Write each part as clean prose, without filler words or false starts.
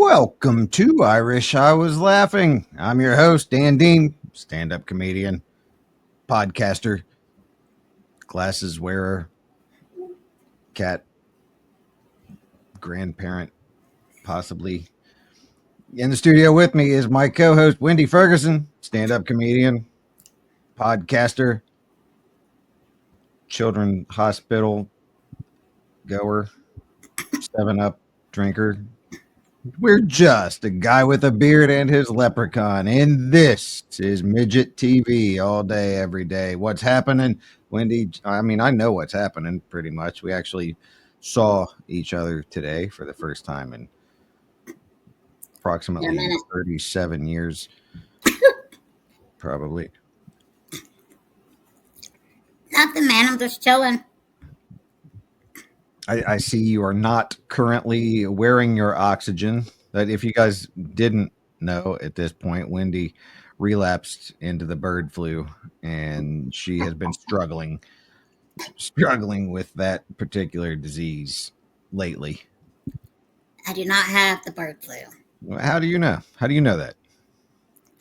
Welcome to Irish I Was Laughing. I'm your host, Dan Dean, stand-up comedian, podcaster, glasses wearer, cat grandparent, possibly. In the studio with me is my co-host, Wendi Ferguson, stand-up comedian, podcaster, children hospital goer, 7-Up drinker. We're just a guy with a beard and his leprechaun, and this is Midget TV all day, every day. What's happening, Wendi? I mean, I know what's happening pretty much. We actually saw each other today for the first time in approximately 37 years, probably. Nothing, man. I'm just chilling. I see you are not currently wearing your oxygen. That if you guys didn't know at this point, Wendi relapsed into the bird flu, and she has been struggling with that particular disease lately. I do not have the bird flu. How do you know? How do you know that?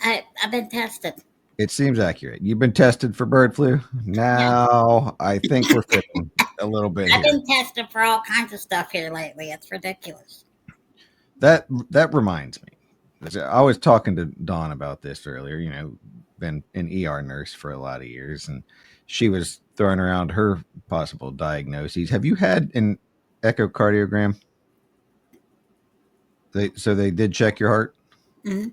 I've been tested. It seems accurate. You've been tested for bird flu. Now I think we're fitting a little bit. I've been tested for all kinds of stuff here lately. It's ridiculous. That reminds me. I was talking to Dawn about this earlier. You know, been an ER nurse for a lot of years, and she was throwing around her possible diagnoses. Have you had an echocardiogram? They did check your heart. Mm-hmm.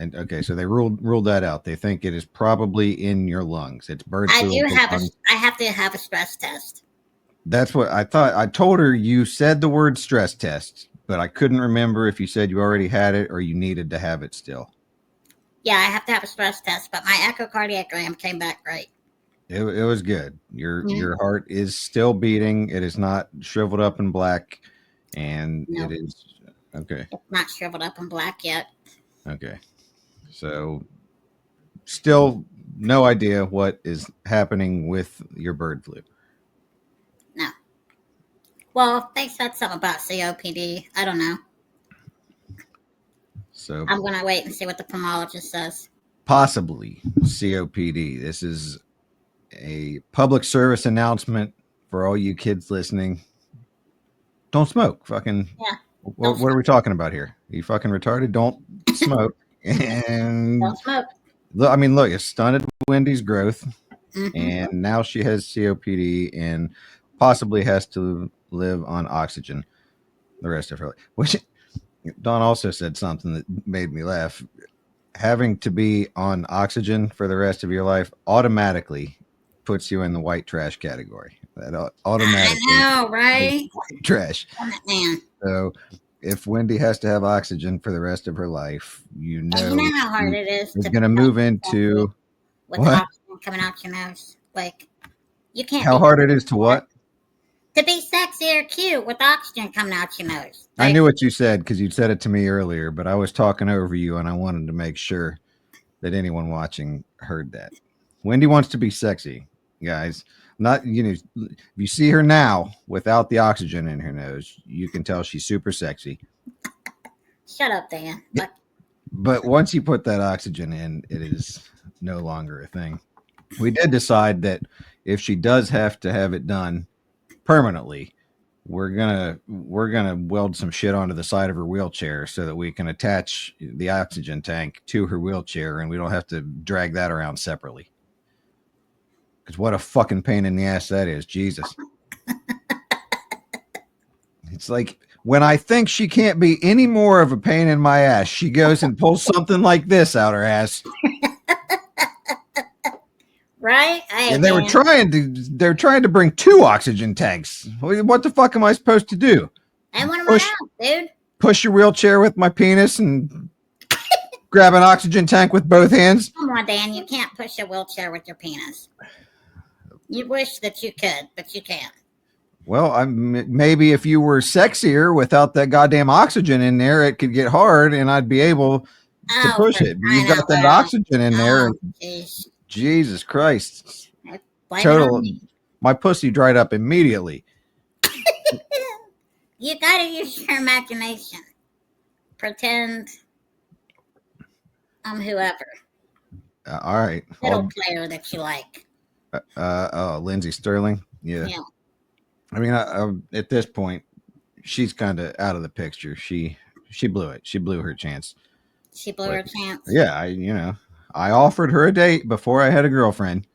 And okay, so they ruled that out. They think it is probably in your lungs. It's bird flu. I have to have a stress test. That's what I thought. I told her you said the word stress test, but I couldn't remember if you said you already had it or you needed to have it still. Yeah, I have to have a stress test, but my echocardiogram came back great. It was good. Your heart is still beating. It is not shriveled up in black, and It is okay. It's not shriveled up in black yet. Okay. So, still no idea what is happening with your bird flu. No. Well, they said something about COPD. I don't know. So I'm going to wait and see what the pulmonologist says. Possibly COPD. This is a public service announcement for all you kids listening. Don't smoke. Fucking. Yeah. What are we talking about here? Are you fucking retarded? Don't smoke. And don't smoke. I mean, look, it stunted Wendy's growth, and now she has COPD and possibly has to live on oxygen the rest of her life. Which Dawn also said something that made me laugh. Having to be on oxygen for the rest of your life automatically puts you in the white trash category. That automatically. I know, right? White trash. Man. So if Wendi has to have oxygen for the rest of her life, you know how hard it is. It's going to move into with oxygen coming out your nose. Like you can't. How hard it is to what? To be sexy or cute with oxygen coming out your nose. Like, I knew what you said because you said it to me earlier, but I was talking over you and I wanted to make sure that anyone watching heard that. Wendi wants to be sexy, guys. Not, if you see her now without the oxygen in her nose, you can tell she's super sexy. Shut up, Dan. But once you put that oxygen in, it is no longer a thing. We did decide that if she does have to have it done permanently, we're gonna weld some shit onto the side of her wheelchair so that we can attach the oxygen tank to her wheelchair and we don't have to drag that around separately. Because what a fucking pain in the ass that is. Jesus. It's like when I think she can't be any more of a pain in my ass, she goes and pulls something like this out her ass. Right? And they're trying to bring 2 oxygen tanks. What the fuck am I supposed to do? And what am I out, dude? Push your wheelchair with my penis and grab an oxygen tank with both hands? Come on, Dan. You can't push a wheelchair with your penis. You wish that you could, but you can't. Well, maybe if you were sexier without that goddamn oxygen in there, it could get hard and I'd be able to push it. But you got that oxygen in there. Geez. Jesus Christ. Total. My pussy dried up immediately. You got to use your imagination. Pretend I'm whoever. All right. Fiddle player that you like. Oh, Lindsay Sterling. Yeah. Yeah. I mean, at this point, she's kind of out of the picture. She blew it. She blew her chance. She blew But her chance. yeah, I offered her a date before I had a girlfriend.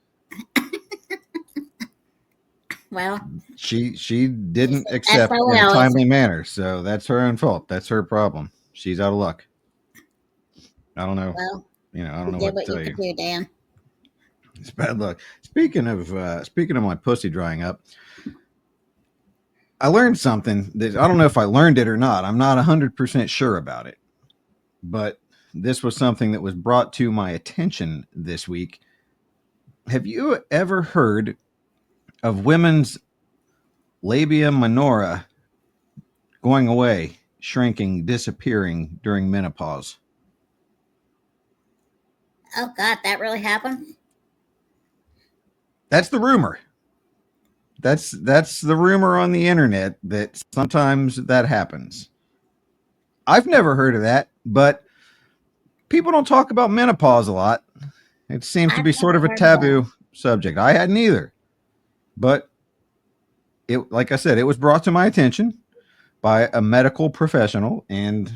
Well, She didn't accept in a SOL. timely manner, so that's her own fault. That's her problem. She's out of luck. I don't know. Well, I don't you know did what to what you tell you. could do, Dan. It's bad luck. Speaking of my pussy drying up, I learned something that I don't know if I learned it or not. I'm not 100% sure about it, but this was something that was brought to my attention this week. Have you ever heard of women's labia minora going away, shrinking, disappearing during menopause? Oh God, that really happened? That's the rumor. That's the rumor on the internet that sometimes that happens. I've never heard of that, but people don't talk about menopause a lot. It seems to I've be sort never of a heard of that. taboo subject. I hadn't either, but it, like I said, it was brought to my attention by a medical professional, and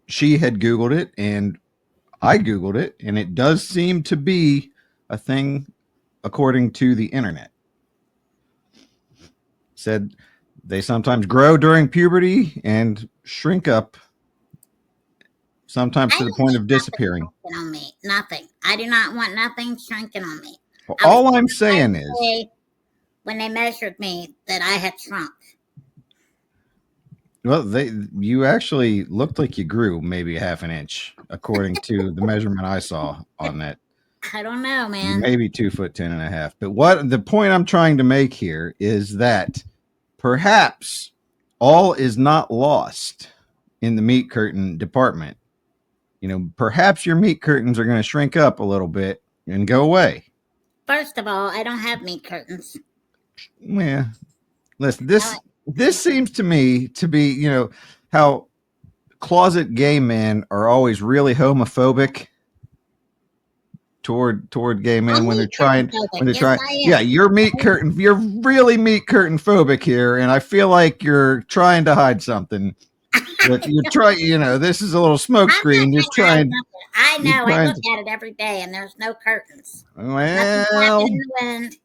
she had Googled it, and I Googled it, and it does seem to be a thing according to the internet. Said they sometimes grow during puberty and shrink up, sometimes I to the don't point need of nothing disappearing. shrinking on me. Nothing. I do not want nothing shrinking on me. Well, I was all I'm told by saying the is, day when they measured me that I had shrunk. well, you actually looked like you grew maybe half an inch, according to the measurement I saw on that. I don't know, man. Maybe 2 foot 10 and a half. But what the point I'm trying to make here is that perhaps all is not lost in the meat curtain department. Perhaps your meat curtains are going to shrink up a little bit and go away. First of all, I don't have meat curtains. Yeah, listen, I, this seems to me to be, how closet gay men are always really homophobic toward gay men I'm when they're meat curtain trying phobic. when they're Yes, trying. I Yeah, am. you're really meat curtain phobic here, and I feel like you're trying to hide something. But you're trying, this is a little smoke I'm not screen. You're trying to hide trying, nothing. I you're know. I trying look to, at it every day, and there's no curtains. Nothing's well, happening in the wind.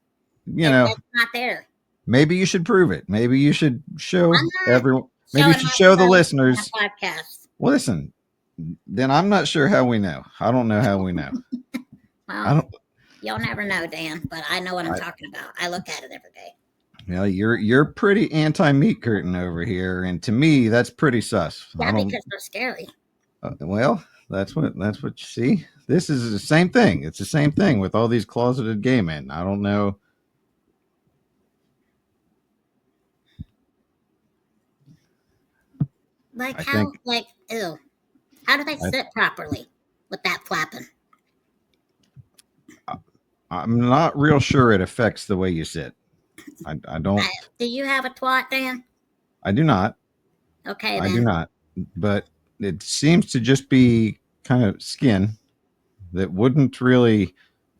you know, It's not there. maybe you should prove it. Maybe you should show I'm not everyone. Maybe you showing should my show the stuff on listeners. a podcast. Well, listen, then I'm not sure how we know. I don't know how we know. I Well, don't. you'll never know, Dan, but I know what I'm talking about. I look at it every day. You're pretty anti meat curtain over here, and to me, that's pretty sus. Yeah, I don't. because they're scary. Well, that's what you see. This is the same thing. It's the same thing with all these closeted gay men. I don't know. Like I how, think like, ew. How do they I, sit properly with that flapping? I'm not real sure it affects the way you sit. I don't. Do you have a twat, Dan? I do not. Okay, I do then. not. But it seems to just be kind of skin that wouldn't really.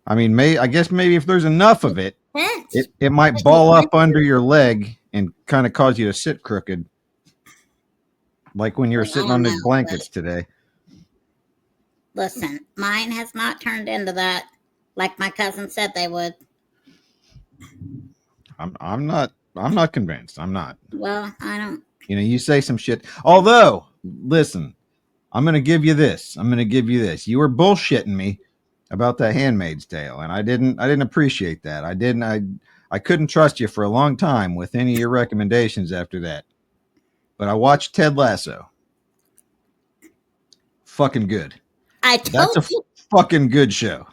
I mean, I guess maybe if there's enough of it, Pinch. it might But you ball up pinch under it. your leg and kind of cause you to sit crooked, like when you're Well, I sitting don't on the know, but blankets today. listen, mine has not turned into that like my cousin said they would. I'm not convinced. I'm not. Well, I don't. You say some shit. Although, listen, I'm going to give you this. I'm going to give you this. You were bullshitting me about that Handmaid's Tale, and I didn't appreciate that. I couldn't trust you for a long time with any of your recommendations after that. But I watched Ted Lasso. Fucking good. I That's told a you. fucking good show.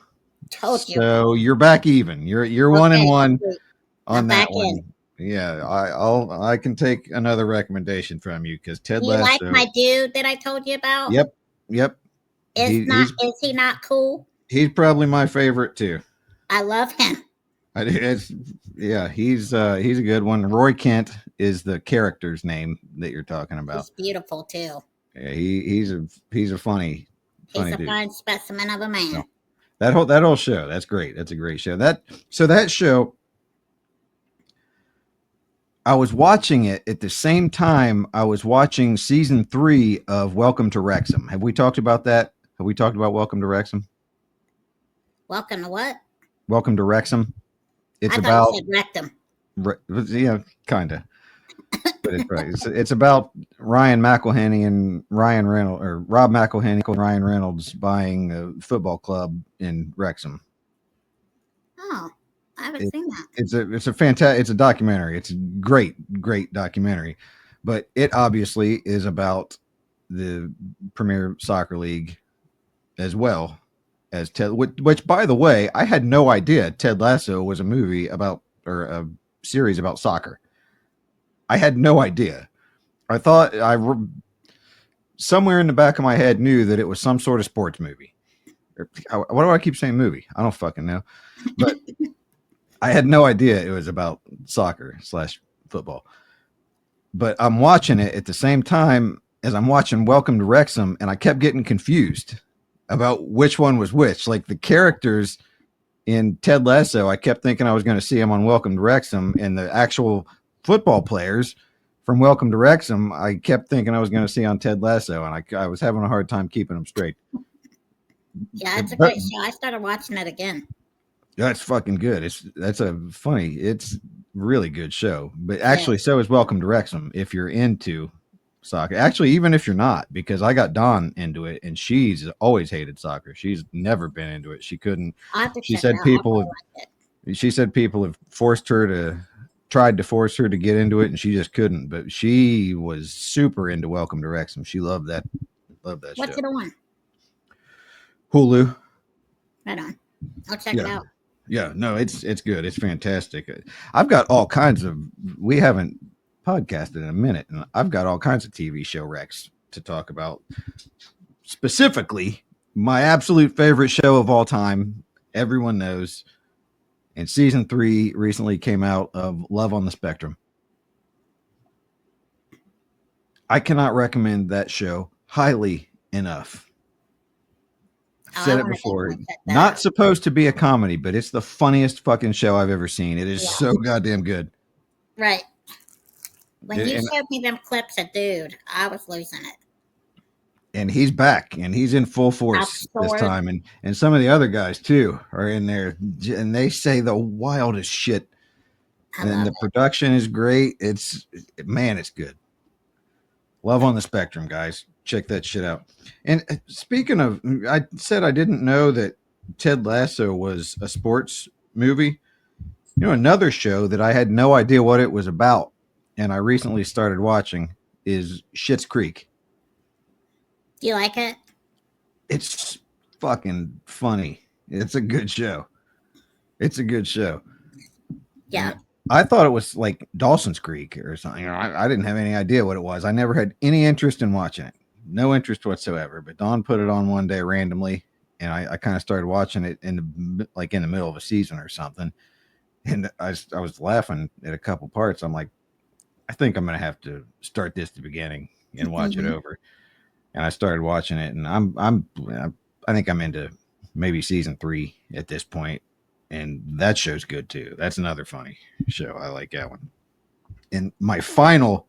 Told you. So you're back even. You're one and Okay, one sweet. on I'm back that in. one. Yeah, I can take another recommendation from you because Ted Do you like Lasso. my dude that I told you about? Yep. Is He, not he's is he not cool? he's probably my favorite too. I love him. Yeah, he's a good one. Roy Kent is the character's name that you're talking about. He's beautiful too. Yeah, he's a funny He's a dude. fine specimen of a man. That whole show, that's great. That's a great show. That show, I was watching it at the same time I was watching season 3 of Welcome to Wrexham. Have we talked about that? Have we talked about Welcome to Wrexham? Welcome to what? Welcome to Wrexham. It's I thought you about said rectum. yeah, kind of, but it's right. It's about Ryan McElhenney and Ryan Reynolds, or Rob McElhenney and Ryan Reynolds buying a football club in Wrexham. Oh, I haven't seen that. It's a documentary. It's a great documentary, but it obviously is about the Premier Soccer League as well as Ted. Which, by the way, I had no idea Ted Lasso was a movie about, or a series about soccer. I had no idea. I thought somewhere in the back of my head knew that it was some sort of sports movie. Why do I keep saying movie? I don't fucking know. But I had no idea it was about soccer/football. But I'm watching it at the same time as I'm watching Welcome to Wrexham, and I kept getting confused about which one was which. Like the characters in Ted Lasso, I kept thinking I was going to see him on Welcome to Wrexham, and the actual football players from Welcome to Wrexham, I kept thinking I was going to see on Ted Lasso, and I was having a hard time keeping them straight. Yeah, it's a great show. I started watching it again. That's fucking good. It's really good show. But actually, so is Welcome to Wrexham if you're into soccer. Actually, even if you're not, because I got Dawn into it, and she's always hated soccer. She's never been into it. She couldn't. I'll have to She check said it out. people. She said people have tried to force her to get into it, and she just couldn't. But she was super into Welcome to Wrexham. She loved that. What's show. it on? Hulu. Right on. I'll check it out. Yeah, no, it's good. It's fantastic. I've got all kinds of. We haven't podcasted in a minute, and I've got all kinds of TV show recs to talk about. Specifically, my absolute favorite show of all time. Everyone knows. And season 3 recently came out of Love on the Spectrum. I cannot recommend that show highly enough. Said it before. Not supposed to be a comedy, but it's the funniest fucking show I've ever seen. It is so goddamn good. Right. When you showed me them clips of Dude, I was losing it. And he's back, and he's in full force this time, and some of the other guys too are in there, and they say the wildest shit. And the production is great. It's good. Love on the Spectrum, guys. Check that shit out. And speaking of, I said I didn't know that Ted Lasso was a sports movie. You know, another show that I had no idea what it was about, and I recently started watching, is Schitt's Creek. Do you like it? It's fucking funny. It's a good show. Yeah. I thought it was like Dawson's Creek or something. I didn't have any idea what it was. I never had any interest in watching it. No interest whatsoever. But Dawn put it on one day randomly, and I kind of started watching it in the middle of a season or something. And I was laughing at a couple parts. I'm like, I think I'm going to have to start this at the beginning and watch it over. And I started watching it, and I think I'm into maybe season 3 at this point, and that show's good too. That's another funny show. I like that one. And my final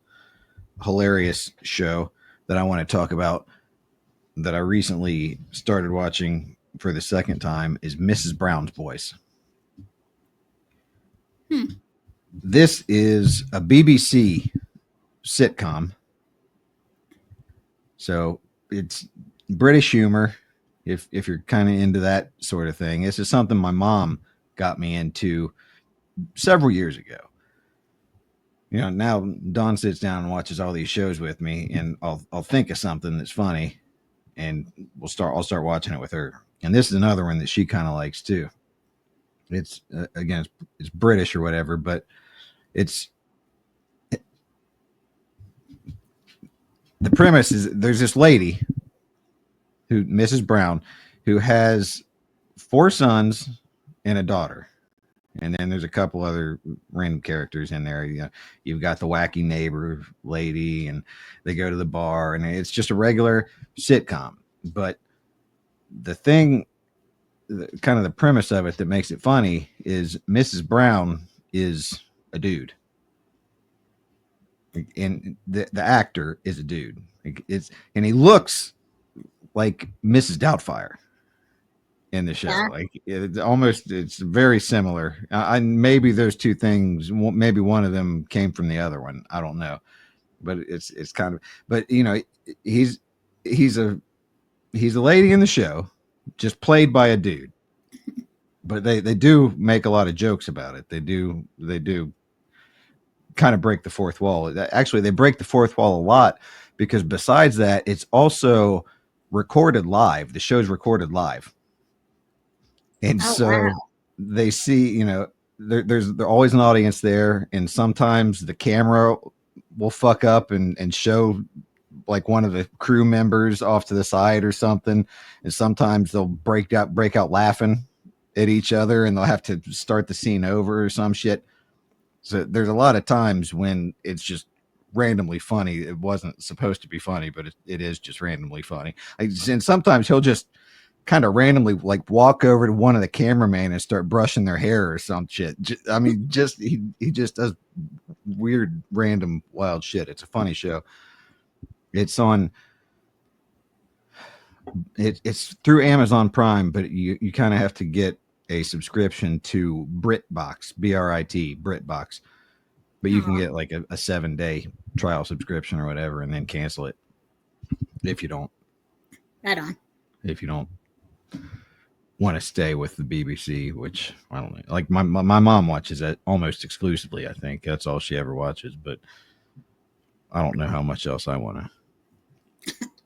hilarious show that I want to talk about that I recently started watching for the second time is Mrs. Brown's Boys. This is a BBC sitcom. So it's British humor, if you're kind of into that sort of thing. This is something my mom got me into several years ago. You know, now Dawn sits down and watches all these shows with me, and I'll think of something that's funny, and I'll start watching it with her. And this is another one that she kind of likes too. It's again, it's British or whatever, but the premise is there's this lady Mrs. Brown, who has 4 sons and a daughter. And then there's a couple other random characters in there. You know, you've got the wacky neighbor lady, and they go to the bar, and it's just a regular sitcom. But the thing, kind of the premise of it that makes it funny is Mrs. Brown is a dude, and the actor is a dude. It's and he looks like Mrs. Doubtfire in the show. Yeah. Like it's very similar. Maybe those two things, maybe one of them came from the other one. I don't know, but it's kind of. But you know, he's he's a he's a lady in the show, just played by a dude. But they do make a lot of jokes about it. They do kind of break the fourth wall. Actually, they break the fourth wall a lot because besides that, it's also recorded live. The show's recorded live, and Oh wow. so they see, you know, there's always an audience there, and sometimes the camera will fuck up and show like one of the crew members off to the side or something, and sometimes they'll break out laughing at each other, and they'll have to start the scene over or some shit. So there's a lot of times when it's just randomly funny. It wasn't supposed to be funny, but it is just randomly funny. And sometimes he'll just kind of randomly like walk over to one of the cameramen and start brushing their hair or some shit. I mean, just he just does weird, random, wild shit. It's a funny show. It's on. It's through Amazon Prime, but you kind of have to get a subscription to BritBox, BritBox. But you can Oh, get like a 7-day trial subscription or whatever, and then cancel it if you don't right on. if you don't want to stay with the BBC, which I don't know. Like my mom watches that almost exclusively. I think that's all she ever watches. But I don't know how much else I want to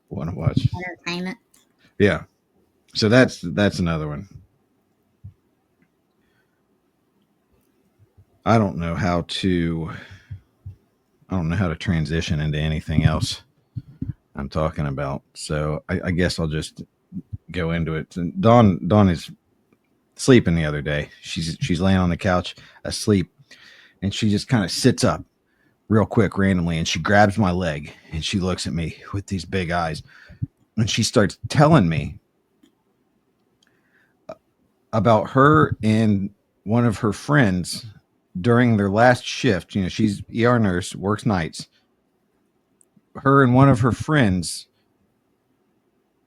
watch. Entertainment. Yeah, so that's another one. I don't know how to. I don't know how to transition into anything else I'm talking about. So I guess I'll just go into it. Dawn is sleeping the other day. She's laying on the couch asleep, and she just kind of sits up real quick randomly, and she grabs my leg, and she looks at me with these big eyes, and she starts telling me about her and one of her friends during their last shift. You know, she's ER nurse, works nights. Her and one of her friends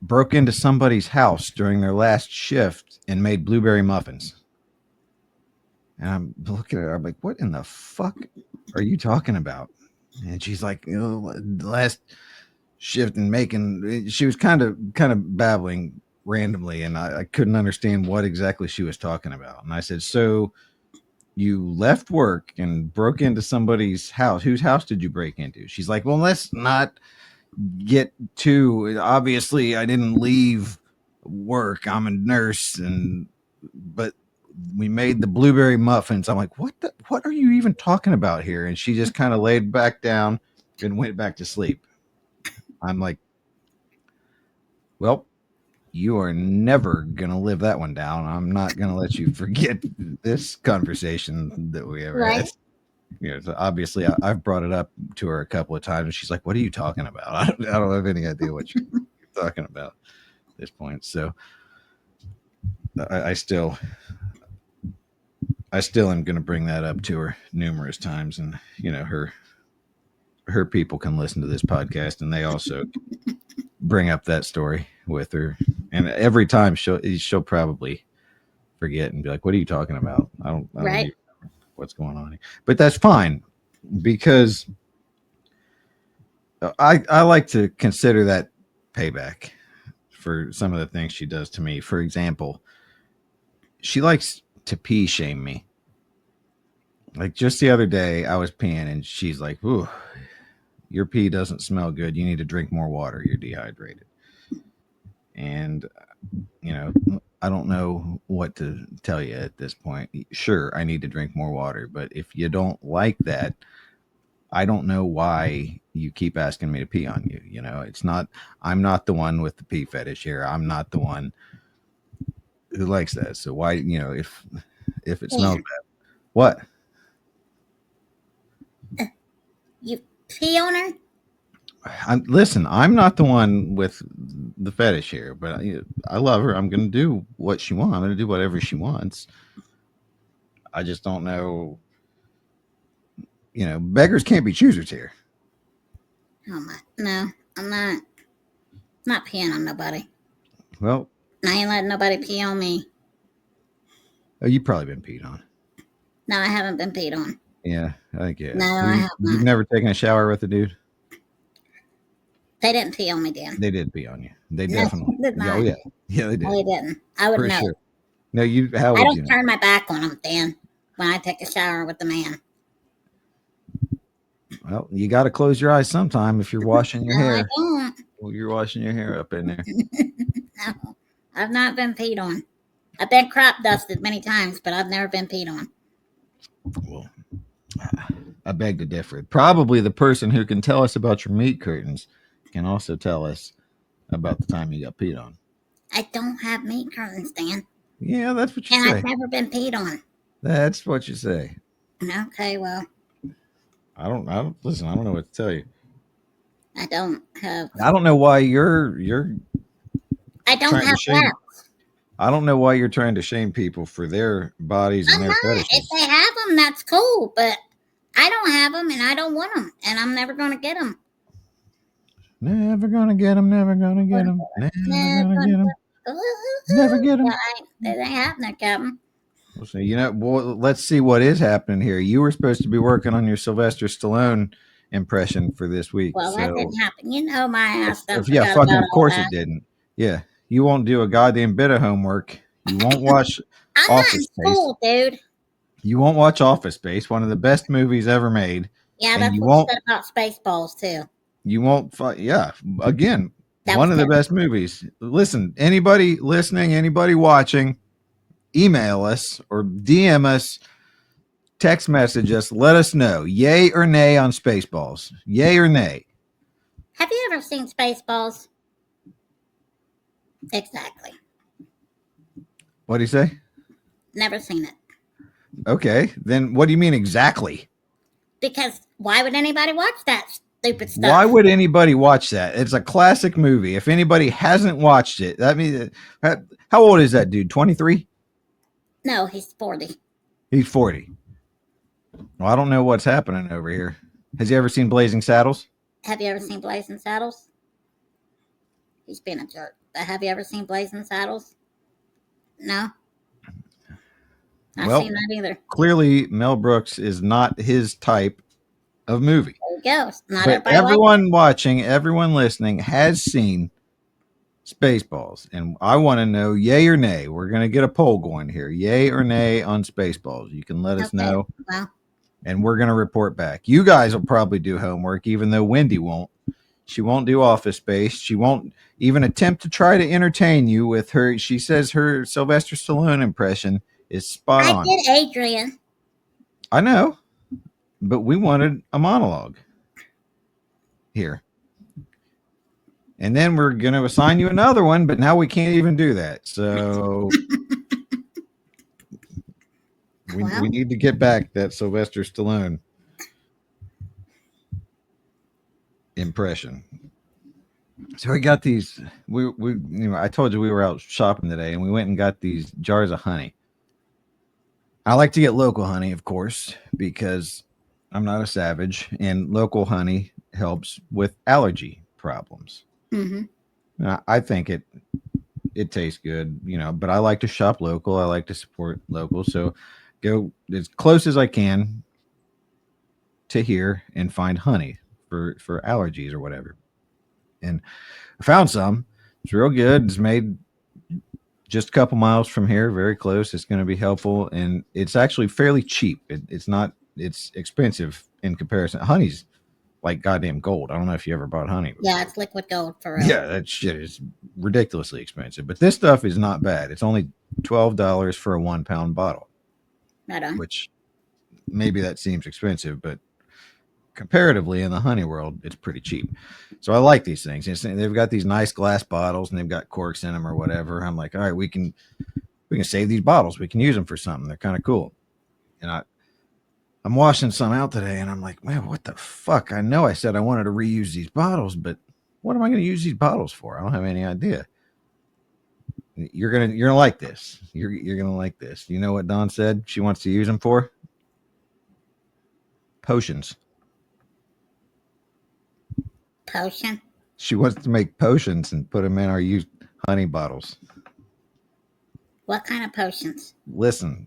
broke into somebody's house during their last shift and made blueberry muffins. And I'm looking at her, I'm like, what in the fuck are you talking about? And she's like, you know, last shift and making, she was kind of babbling randomly, and I couldn't understand what exactly she was talking about. And I said, so you left work and broke into somebody's house. Whose house did you break into? She's like, well, let's not get too obviously. I didn't leave work. I'm a nurse, and but we made the blueberry muffins. I'm like, what are you even talking about here? And she just kind of laid back down and went back to sleep. I'm like, well, you are never going to live that one down. I'm not going to let you forget this conversation that we ever Right. had. You know, so obviously I've brought it up to her a couple of times, and she's like, what are you talking about? I don't have any idea what you're talking about at this point. So I still am going to bring that up to her numerous times, and you know, her people can listen to this podcast, and they also bring up that story with her. And every time she'll probably forget and be like, "What are you talking about? I don't Right. even know what's going on here." But that's fine because I like to consider that payback for some of the things she does to me. For example, she likes to pee shame me. Like just the other day, I was peeing, and she's like, "Ooh, your pee doesn't smell good. You need to drink more water. You're dehydrated." And you know, I don't know what to tell you at this point. Sure, I need to drink more water, but if you don't like that, I don't know why you keep asking me to pee on you. You know, it's not, I'm not the one with the pee fetish here. I'm not the one who likes that. So why, you know, if it smells Yeah. bad. What? You pee on her? Listen, I'm not the one with the fetish here, but I love her. I'm going to do what she wants. I'm going to do whatever she wants. I just don't know. Beggars can't be choosers here. Oh my, no, I'm not. Not peeing on nobody. Well, I ain't letting nobody pee on me. you've probably been peed on. No, I haven't been peed on. Yeah, I think yeah. No, I have You've not. never taken a shower with a dude? They didn't pee on me, Dan. They did pee on you. They No, definitely. they did Yeah, oh not. yeah, yeah, they No, did they didn't. I would for know. sure. No, you. How I would you don't know? turn my back on them, Dan, when I take a shower with the man. Well, you got to close your eyes sometime if you're washing your No, I hair. don't. Well, you're washing your hair up in there. No, I've not been peed on. I've been crop dusted many times, but I've never been peed on. Well, I beg to differ. Probably the person who can tell us about your meat curtains can also tell us about the time you got peed on. I don't have meat curtains, Dan, Yeah, that's what you and I've say. never been peed on. That's what you say. Okay, well, I don't listen. I don't know what to tell you. I don't have. I don't know why you're I don't trying to have shame. that. I don't know why you're trying to shame people for their bodies and I'm their not. If fetishes. they have them, that's cool, but I don't have them, and I don't want them, and I'm never going to get them. Never gonna get them. Never gonna get them. Never Never gonna gonna. get them. Never get them. That ain't happening, Captain. So, let's see what is happening here. You were supposed to be working on your Sylvester Stallone impression for this week. Well, that So, didn't happen. You know my ass done yeah, forgot fucking, about of all course that. it didn't. Yeah, you won't do a goddamn bit of homework. You won't watch I'm not in Office Space. school, dude. You won't watch Office Space, one of the best movies ever made. Yeah, And that's you what you won't, said about Spaceballs too. you won't, yeah, again, That one was of the terrible. best movies. Listen, anybody listening, anybody watching, email us or DM us, text message us, let us know, yay or nay on Spaceballs. Yay or nay. Have you ever seen Spaceballs? Exactly. What do you say? Never seen it. Okay, then what do you mean exactly? Because why would anybody watch that stupid stuff? Why would anybody watch that? It's a classic movie. If anybody hasn't watched it, that means how old is that dude? 23? No, he's 40. He's 40. Well, I don't know what's happening over here. Has he ever seen Blazing Saddles? Have you ever seen Blazing Saddles? He's being a jerk. But have you ever seen Blazing Saddles? No? I've Well, seen that either. clearly Mel Brooks is not his type of movie. There you go. Not But everybody likes everyone watching, everyone listening has seen Spaceballs. And I want to know yay or nay. We're going to get a poll going here. Yay or nay on Spaceballs. You can let it. us Okay. know. Well, And we're going to report back. You guys will probably do homework, even though Wendi won't. She won't do Office Space. She won't even attempt to try to entertain you with her. She says her Sylvester Stallone impression is spot I on. did Adrian. I know, but we wanted a monologue here. And then we're going to assign you another one, but now we can't even do that. So we need to get back that Sylvester Stallone impression. So we got these. I told you we were out shopping today, and we went and got these jars of honey. I like to get local honey, of course, because I'm not a savage, and local honey helps with allergy problems. Mm-hmm. I think it tastes good, but I like to shop local. I like to support local, so go as close as I can to here and find honey for allergies or whatever. And I found some. It's real good. It's made just a couple miles from here, very close. It's going to be helpful, and it's actually fairly cheap. It's not. It's expensive in comparison. Honey's like goddamn gold. I don't know if you ever bought honey before. Yeah, it's liquid gold for real. Yeah, that shit is ridiculously expensive. But this stuff is not bad. It's only $12 for a 1 pound bottle. Right on. Which maybe that seems expensive, but comparatively in the honey world, it's pretty cheap. So I like these things. They've got these nice glass bottles and they've got corks in them or whatever. I'm like, all right, we can save these bottles. We can use them for something. They're kind of cool. And I'm washing some out today, and I'm like, man, what the fuck? I know I said I wanted to reuse these bottles, but what am I going to use these bottles for? I don't have any idea. You're gonna like this. You're gonna like this. You know what Dawn said she wants to use them for? Potions. Potion? She wants to make potions and put them in our used honey bottles. What kind of potions? Listen,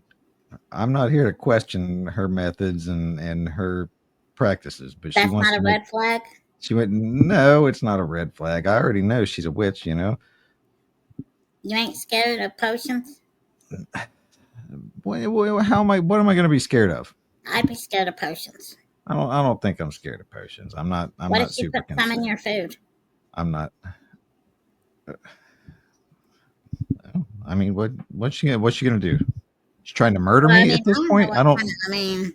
I'm not here to question her methods and her practices, but she That's wants not to a make. red flag? She went, no, it's not a red flag. I already know she's a witch. You know. You ain't scared of potions? How am I? What am I going to be scared of? I'd be scared of potions. I don't. I don't think I'm scared of potions. I'm not. I'm What not if you super put some in concerned. your food? I'm not. I mean, what's she gonna do? She's trying to murder Well, I me mean, at this I don't know point. what I don't. kind of. I mean,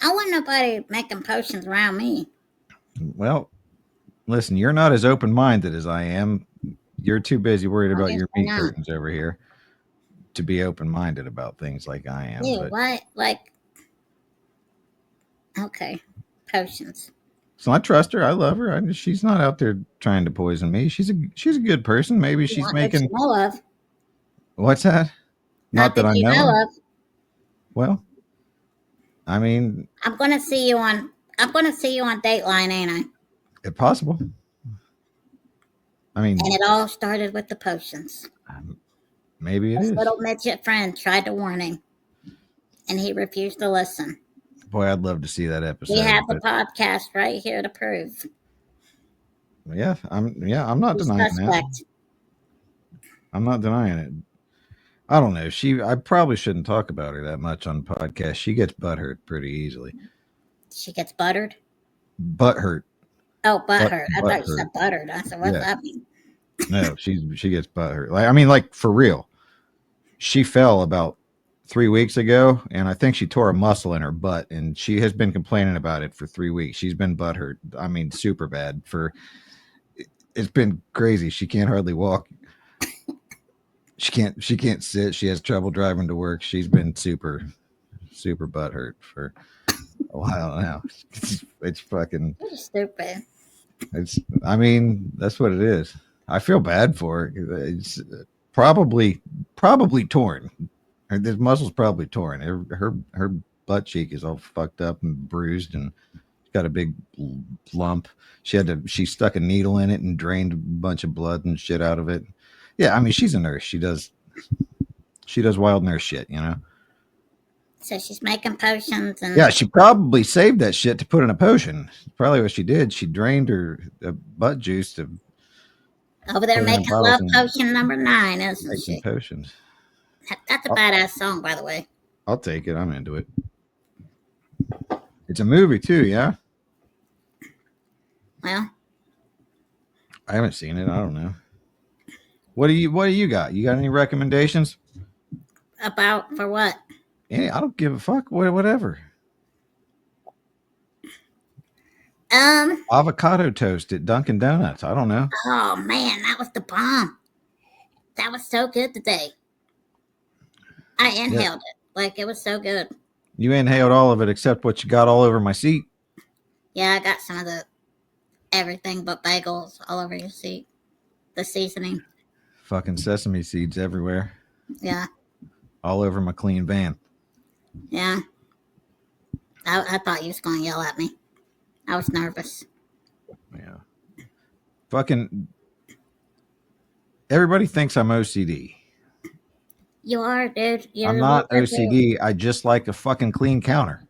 I want nobody making potions around me. Well, listen, you're not as open minded as I am. You're too busy worried about your Obviously meat not. curtains over here to be open minded about things like I am. Ew, But what? Like, okay, potions. so I trust her. I love her. She's not out there trying to poison me. She's a good person. Maybe she's Not that you making. know of. What's that? Not Not that that I you know know of. of. Well, I mean, I'm gonna see you on. I'm gonna see you on Dateline, ain't I? if possible. I And mean, it all started with the potions. maybe it His is. little midget friend tried to warn him, and he refused to listen. Boy, I'd love to see that We episode. have the But podcast right here to prove I'm not he's denying that. suspect. I'm not denying it. I don't know. I probably shouldn't talk about her that much on podcast. She gets butthurt pretty easily. She gets buttered. Butthurt. Oh, butthurt. I thought you Butthurt. said buttered. I said, what's Yeah. that mean? No, she gets butthurt. Like, I mean, like for real. She fell about 3 weeks ago, and I think she tore a muscle in her butt, and she has been complaining about it for 3 weeks. She's been butthurt. I mean, super bad. It's been crazy. She can't hardly walk. She can't sit. She has trouble driving to work. She's been super butthurt for a while now. It's fucking. You're stupid. It's. I mean, that's what it is. I feel bad for her. It's probably torn. This muscle's probably torn. Her butt cheek is all fucked up and bruised, and got a big lump. She stuck a needle in it and drained a bunch of blood and shit out of it. Yeah, I mean, she's a nurse. She does wild nurse shit, you know. So she's making potions Yeah, and she probably saved that shit to put in a potion. Probably what she did. She drained her butt juice to over there put it in making bottles love and potion number 9, isn't making she? potions. That's a I'll, badass song, by the way. I'll take it. I'm into it. It's a movie too, yeah. Well, I haven't seen it. I don't know. What do you got? You got any recommendations? about for what? Yeah, I don't give a fuck. Whatever. Um, Avocado toast at Dunkin' Donuts. I don't know. oh man, that was the bomb. That was so good today. I Yeah. inhaled it. Like it was so good. You inhaled all of it except what you got all over my seat. Yeah, I got some of the everything but bagels all over your seat. The seasoning. Fucking sesame seeds everywhere. Yeah, All over my clean van. yeah. I thought you was going to yell at me. I was nervous. Yeah. Fucking everybody thinks I'm OCD. You are, dude. You're I'm a not little bit OCD. I just like a fucking clean counter.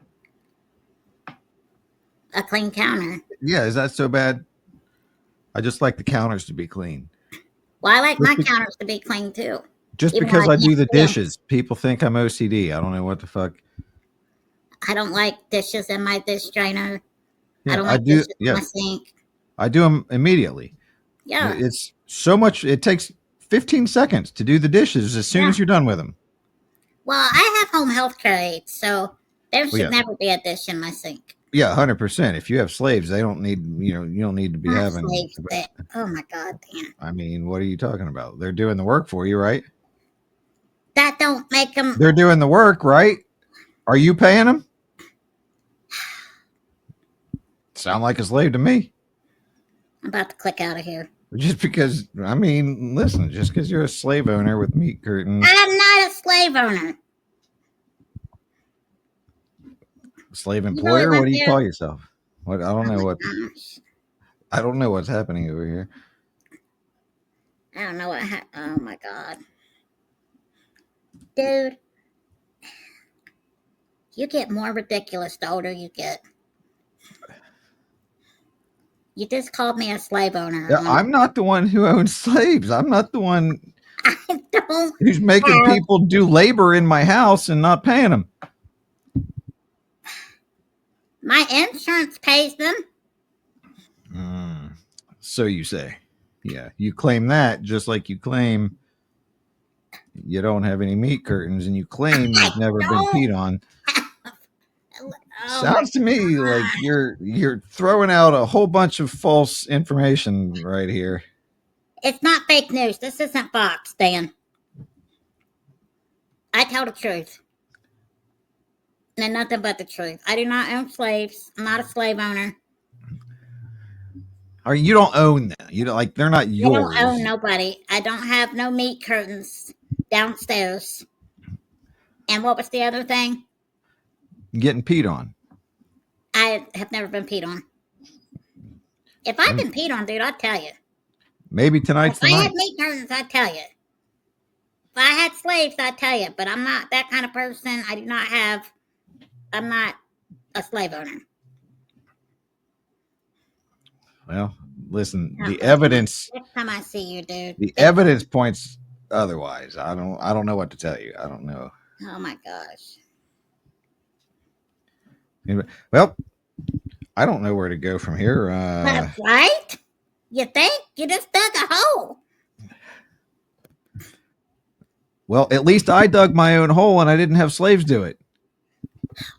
a clean counter. Yeah, is that so bad? I just like the counters to be clean. Well, I like Just, my be- counters to be clean too. just Even though because I I can't do the see 'em. dishes, people think I'm OCD. I don't know what the fuck. I don't like dishes in my dish drainer. I Yeah, don't I like do. dishes in Yeah, my sink. I do them immediately. Yeah, It's so much. It takes 15 seconds to do the dishes as soon yeah. as you're done with them. Well, I have home health care aides, so there Well, should yeah, never be a dish in my sink. yeah, 100%. If you have slaves, they don't need. You don't need to be Not having. slaves that. Oh my god, damn. I mean, what are you talking about? They're doing the work for you, right? That don't make them. They're doing the work, right? Are you paying him? Sound like a slave to me. I'm about to click out of here. Just because, I mean, listen, just because you're a slave owner with meat curtains, I'm not a slave owner. slave You really employer, what went do you there? call yourself? What I don't Oh know my what gosh. I don't know what's happening over here. I don't know what oh my god. Dude, you get more ridiculous the older you get. You just called me a slave owner Yeah, on I'm not the one who owns slaves. I'm not the one I don't who's making have people do labor in my house and not paying them. my insurance pays them. So you say. Yeah, you claim that just like you claim you don't have any meat curtains and you claim I you've never been don't peed on. oh my Sounds to me like you're throwing out a whole bunch of false information right here. it's not fake news. This isn't Fox, Dan. I tell the truth. And nothing but the truth. I do not own slaves. I'm not a slave owner. Or you don't own them. You don't like they're not I don't own yours. nobody. I don't have no meat curtains downstairs. And what was the other thing? Getting peed on. I have never been peed on. If I've been peed on, dude, I'd tell you. Maybe If tonight's the I had night. meat curtains, I'd tell you. If I had slaves, I'd tell you. But I'm not that kind of person. I do not have. I'm not a slave owner. Well, listen, Not this time. Next time I see you, dude. the evidence points otherwise. I don't know what to tell you. I don't know. Oh my gosh. Anyway, well, I don't know where to go from here. Right? You think? You just dug a hole. Well, at least I dug my own hole and I didn't have slaves do it.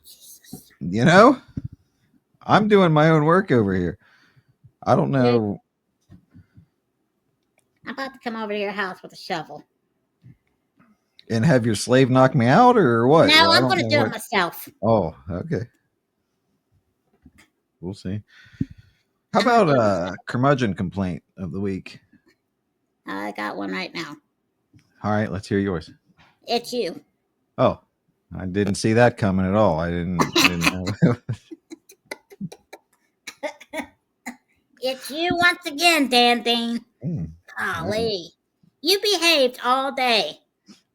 Jesus. You know, I'm doing my own work over here. I don't Dude, know. I'm about to come over to your house with a shovel. And have your slave knock me out or what? No, Well, I I'm don't going to know do it what. myself. Oh, okay. We'll see. How I'm going to about do it a myself. curmudgeon complaint of the week? I got one right now. All right, let's hear yours. It's you. Oh, I didn't see that coming at all. I didn't know. It's you once again, Dan Dean. Hmm. Golly. You behaved all day.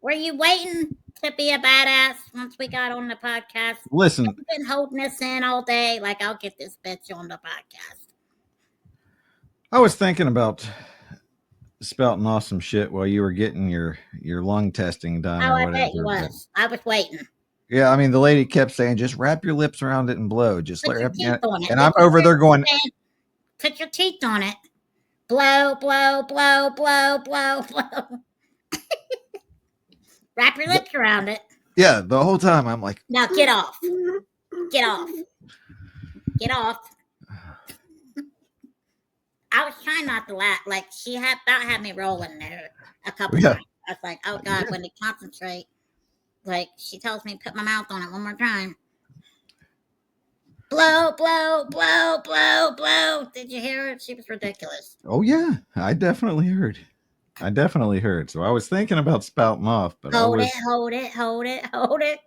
Were you waiting to be a badass once we got on the podcast? Listen, You've been holding us in all day. Like, I'll get this bitch on the podcast. I was thinking about spouting off some shit while you were getting your lung testing done Oh, or I bet you whatever. But was. I was waiting. yeah, I mean, the lady kept saying, "Just wrap your lips around it and blow." Just Put let, your teeth on it. and I'm Did you over hear there me going, saying, put your teeth on it? Blow, blow, blow, blow, blow, blow. Wrap your lips around it. yeah. The whole time I'm like, Now get off. Get off. Get off. I was trying not to laugh. Like, she had about had me rolling there a couple yeah, times. I was like, oh God, when they concentrate, like, she tells me put my mouth on it one more time. Blow, blow, blow, blow, blow. Did you hear it? She was ridiculous. oh yeah, I definitely heard. I definitely heard. So I was thinking about spouting off, but Hold it, hold it, hold it, hold it.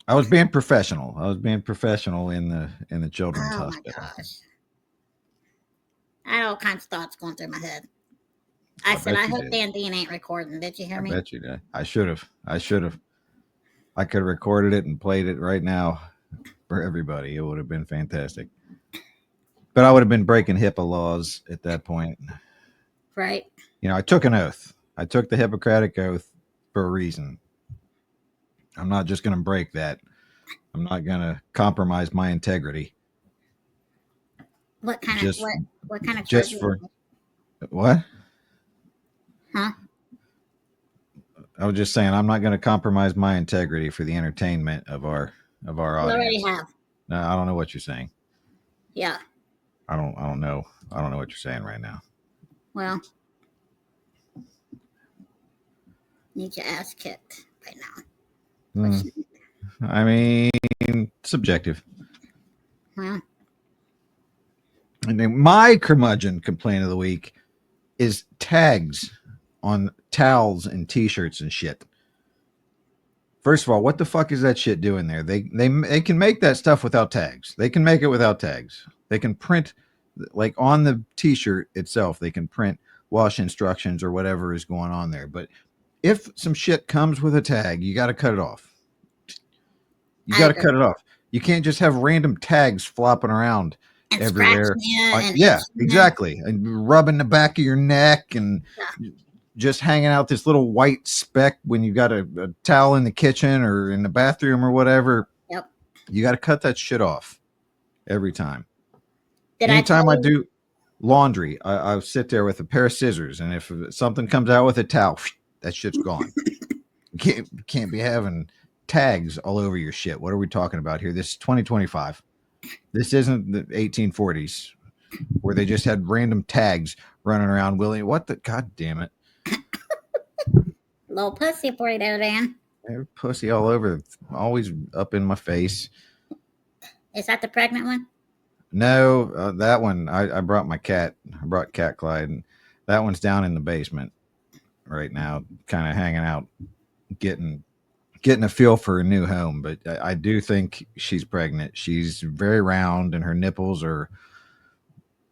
I was being professional. I was being professional in the children's Oh my hospital. gosh. I had all kinds of thoughts going through my head. I I said, bet I you hope did. Dan Dean ain't recording. Did you hear I me? bet you did. I should have. I should have. I could have recorded it and played it right now for everybody. It would have been fantastic. But I would have been breaking HIPAA laws at that point. Right. You know, I took an oath. I took the Hippocratic oath for a reason. I'm not just going to break that. I'm not going to compromise my integrity What kind of just what kind of just surgery? for what? Huh? I was just saying I'm not going to compromise my integrity for the entertainment of our You already audience. have. No, I don't know what you're saying. Yeah. I don't know. I don't know what you're saying right now. Well, need your ass kicked right now. Hmm. I mean, subjective. Well, And then my curmudgeon complaint of the week is tags on towels and T-shirts and shit. First of all, what the fuck is that shit doing there? They can make that stuff without tags. They can make it without tags. They can print like on the T-shirt itself. They can print wash instructions or whatever is going on there. But if some shit comes with a tag, you got to cut it off. You I got to agree. cut it off. You can't just have random tags flopping around And scratching everywhere. you and Yeah, itching you. exactly. And rubbing the back of your neck and Yeah. just hanging out this little white speck when you got a towel in the kitchen or in the bathroom or whatever. Yep. You got to cut that shit off every time. Did I tell Anytime I you? do laundry, I sit there with a pair of scissors, and if something comes out with a towel, that shit's gone. You can't be having tags all over your shit. What are we talking about here? This is 2025. This isn't the 1840s where they just had random tags running around willing. What the god damn it? Little pussy for you there, Dan. They're pussy all over, always up in my face. Is that the pregnant one? No, that one I brought my cat. I brought Cat Clyde, and that one's down in the basement right now, kind of hanging out, getting a feel for a new home. But I do think she's pregnant. She's very round, and her nipples are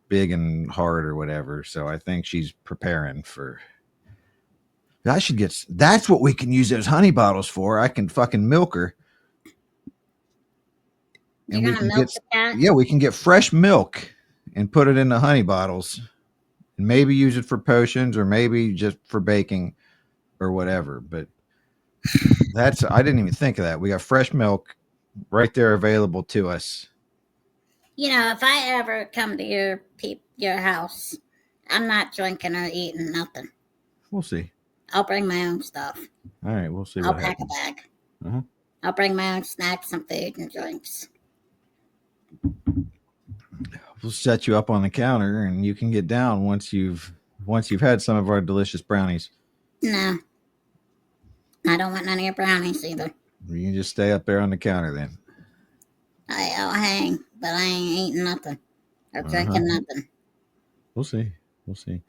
big and hard or whatever. So I think she's preparing for. I should get. That's what we can use those honey bottles for. I can fucking milk her, You're and we gonna can milk get. the cat? Yeah, we can get fresh milk and put it in the honey bottles, and maybe use it for potions or maybe just for baking or whatever. But that's. I didn't even think of that. We got fresh milk right there available to us. You know, if I ever come to your house, I'm not drinking or eating nothing. We'll see. I'll bring my own stuff. All right, we'll see I'll what pack a happens. bag. Uh-huh. I'll bring my own snacks and food and drinks. We'll set you up on the counter, and you can get down once you've had some of our delicious brownies. No, I don't want none of your brownies either. You can just stay up there on the counter then. I'll hang, but I ain't eating nothing or Uh-huh. drinking nothing. We'll see. We'll see.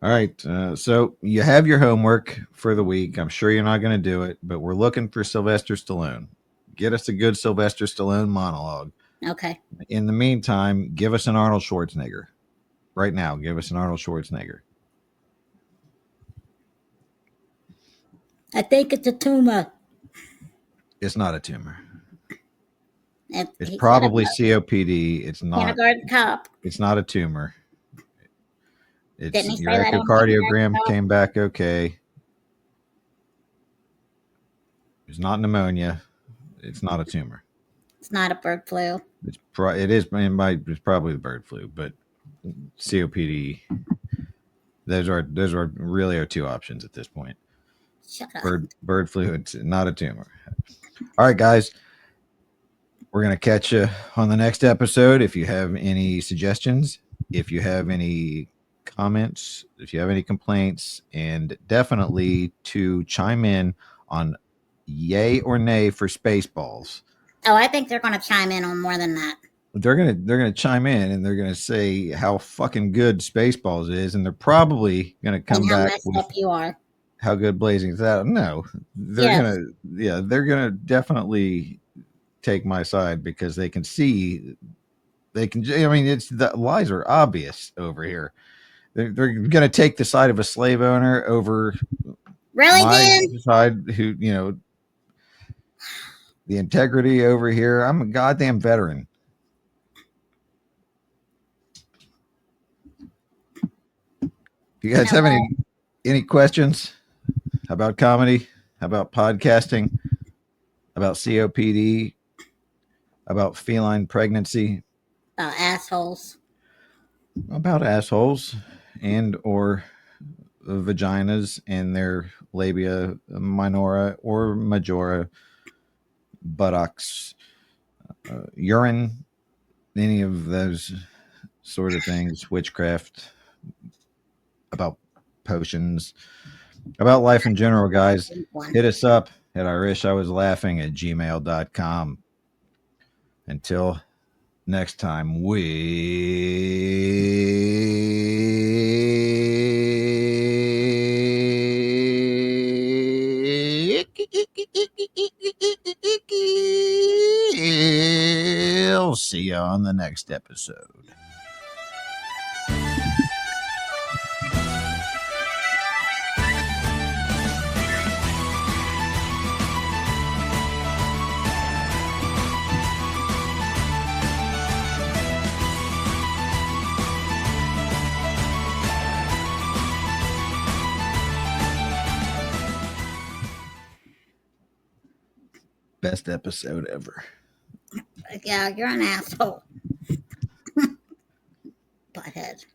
All right. So you have your homework for the week. I'm sure you're not going to do it, but we're looking for Sylvester Stallone. Get us a good Sylvester Stallone monologue. Okay. In the meantime, give us an Arnold Schwarzenegger. Right now, give us an Arnold Schwarzenegger. I think it's a tumor. It's not a tumor. It's He's got a probably COPD. It's not. kindergarten cop. It's not a tumor. Didn't It's he your say that on kindergarten echocardiogram cop? came back okay. It's not pneumonia. It's not a tumor. It's not a bird flu. It is. It's probably the bird flu, but COPD. Those are really our two options at this point. Shut up. Bird flu. It's not a tumor. All right, guys. We're gonna catch you on the next episode. If you have any suggestions, if you have any comments, if you have any complaints, and definitely to chime in on yay or nay for Spaceballs. Oh, I think they're going to chime in on more than that. They're gonna chime in and they're gonna say how fucking good Spaceballs is, and they're probably gonna come And how back messed with up you are. how good Blazing Saddles. No, Yes. they're gonna definitely take my side because they can see they can. I mean, it's the lies are obvious over here. They're gonna take the side of a slave owner over Really, my Dan? side, who the integrity over here. I'm a goddamn veteran. If you You guys know have what? any questions about comedy, about podcasting, about COPD, about feline pregnancy, About assholes. about assholes and or vaginas and their labia minora or majora, buttocks, urine, any of those sort of things, witchcraft, about potions, about life in general, guys. One. Hit us up. at iwishawaslaughing@gmail.com. Until next time, we'll see you on the next episode. Best episode ever. Yeah, you're an asshole. Butthead.